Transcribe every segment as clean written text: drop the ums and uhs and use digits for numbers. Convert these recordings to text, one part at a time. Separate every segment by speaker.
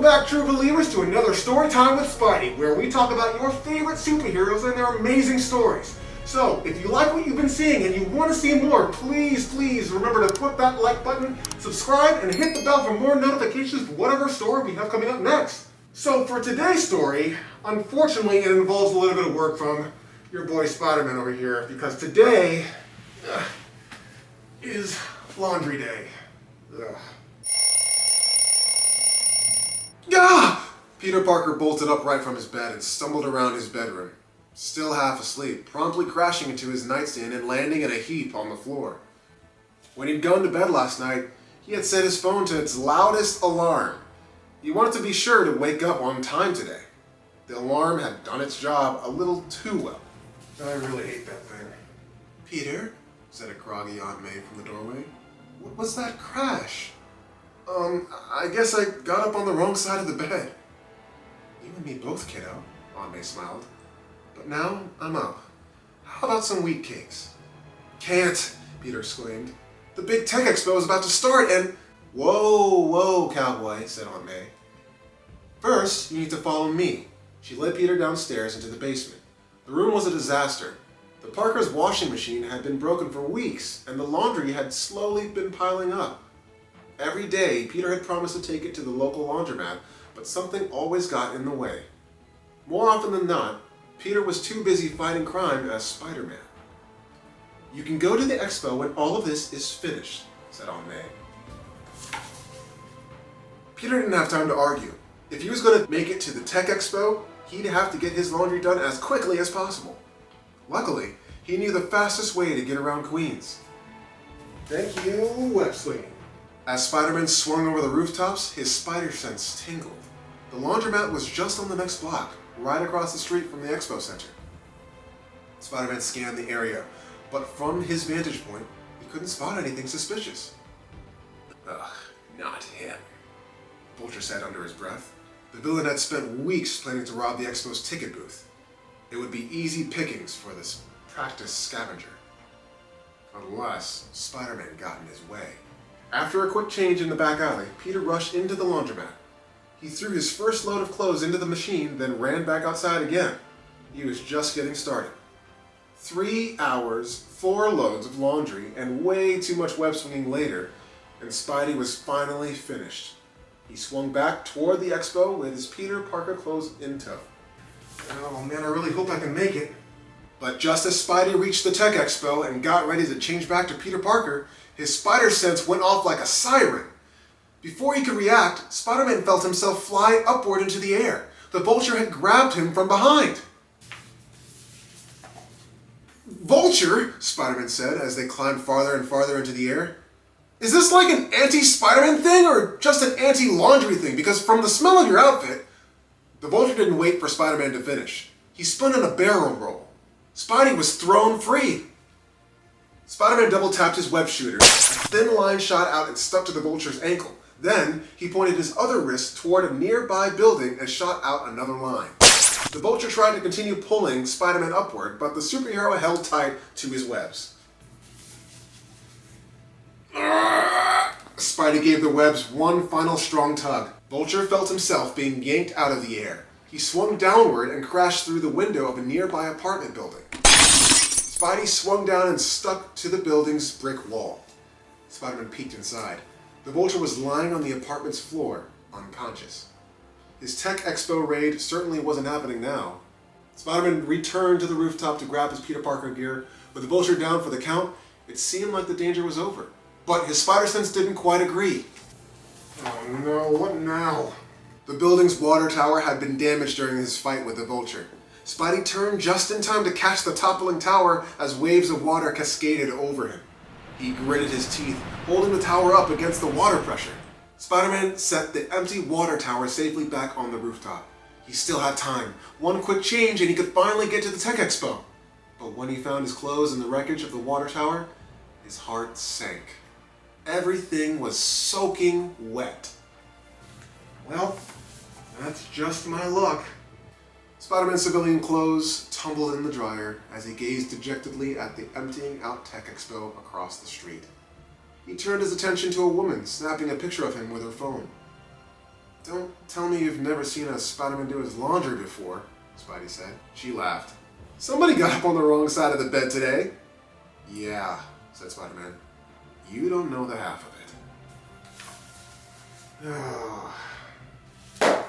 Speaker 1: back, true believers, to another story time with Spidey, where we talk about your favorite superheroes and their amazing stories. So, if you like what you've been seeing and you want to see more, please remember to click that like button, subscribe, and hit the bell for more notifications for whatever story we have coming up next. So, for today's story, unfortunately, it involves a little bit of work from your boy Spider-Man over here, because today is laundry day. Ugh. Gah! Peter Parker bolted upright from his bed and stumbled around his bedroom, still half asleep, promptly crashing into his nightstand and landing in a heap on the floor. When he'd gone to bed last night, he had set his phone to its loudest alarm. He wanted to be sure to wake up on time today. The alarm had done its job a little too well. I really hate that thing. "Peter," said a groggy Aunt May from the doorway. "What was that crash?" I guess I got up on the wrong side of the bed." "You and me both, kiddo," Aunt May smiled. "But now I'm up. How about some wheat cakes?" "Can't," Peter exclaimed. "The big tech expo is about to start and—" Whoa, cowboy," said Aunt May. "First, you need to follow me." She led Peter downstairs into the basement. The room was a disaster. The Parker's washing machine had been broken for weeks, and the laundry had slowly been piling up. Every day, Peter had promised to take it to the local laundromat, but something always got in the way. More often than not, Peter was too busy fighting crime as Spider-Man. "You can go to the expo when all of this is finished," said Aunt May. Peter didn't have time to argue. If he was going to make it to the tech expo, he'd have to get his laundry done as quickly as possible. Luckily, he knew the fastest way to get around Queens. Thank you, Web Slinger. As Spider-Man swung over the rooftops, his spider sense tingled. The laundromat was just on the next block, right across the street from the expo center. Spider-Man scanned the area, but from his vantage point, he couldn't spot anything suspicious. "Ugh, not him," Vulture said under his breath. The villain had spent weeks planning to rob the expo's ticket booth. It would be easy pickings for this practiced scavenger. Unless Spider-Man got in his way. After a quick change in the back alley, Peter rushed into the laundromat. He threw his first load of clothes into the machine, then ran back outside again. He was just getting started. 3 hours, 4 loads of laundry, and way too much web swinging later, and Spidey was finally finished. He swung back toward the expo with his Peter Parker clothes in tow. "Oh man, I really hope I can make it." But just as Spidey reached the tech expo and got ready to change back to Peter Parker, his spider sense went off like a siren. Before he could react, Spider-Man felt himself fly upward into the air. The Vulture had grabbed him from behind. "Vulture," Spider-Man said as they climbed farther and farther into the air. "Is this like an anti-Spider-Man thing or just an anti-laundry thing? Because from the smell of your outfit..." The Vulture didn't wait for Spider-Man to finish. He spun in a barrel roll. Spidey was thrown free. Spider-Man double-tapped his web shooter. A thin line shot out and stuck to the Vulture's ankle. Then, he pointed his other wrist toward a nearby building and shot out another line. The Vulture tried to continue pulling Spider-Man upward, but the superhero held tight to his webs. Spidey gave the webs one final strong tug. Vulture felt himself being yanked out of the air. He swung downward and crashed through the window of a nearby apartment building. Spidey swung down and stuck to the building's brick wall. Spider-Man peeked inside. The Vulture was lying on the apartment's floor, unconscious. His tech expo raid certainly wasn't happening now. Spider-Man returned to the rooftop to grab his Peter Parker gear. With the Vulture down for the count, it seemed like the danger was over. But his spider sense didn't quite agree. "Oh no, what now?" The building's water tower had been damaged during his fight with the Vulture. Spidey turned just in time to catch the toppling tower as waves of water cascaded over him. He gritted his teeth, holding the tower up against the water pressure. Spider-Man set the empty water tower safely back on the rooftop. He still had time. One quick change and he could finally get to the tech expo. But when he found his clothes in the wreckage of the water tower, his heart sank. Everything was soaking wet. Well, that's just my luck. Spider-Man's civilian clothes tumbled in the dryer as he gazed dejectedly at the emptying out tech expo across the street. He turned his attention to a woman snapping a picture of him with her phone. Don't tell me you've never seen a Spider-Man do his laundry before, Spidey said. She laughed. Somebody got up on the wrong side of the bed today. Yeah, said Spider-Man. You don't know the half of it.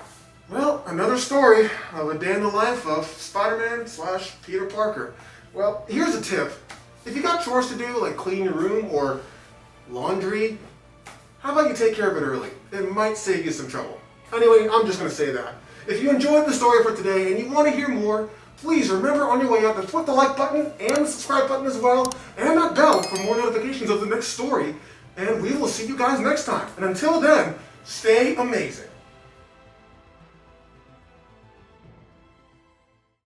Speaker 1: Well, another story of a day in the life of Spider-Man / Peter Parker. Well, here's a tip. If you got chores to do, like clean your room or laundry, how about you take care of it early? It might save you some trouble. Anyway, I'm just going to say that. If you enjoyed the story for today and you want to hear more, please remember on your way out to click the like button and the subscribe button as well, and that bell for more notifications of the next story. And we will see you guys next time. And until then, stay amazing.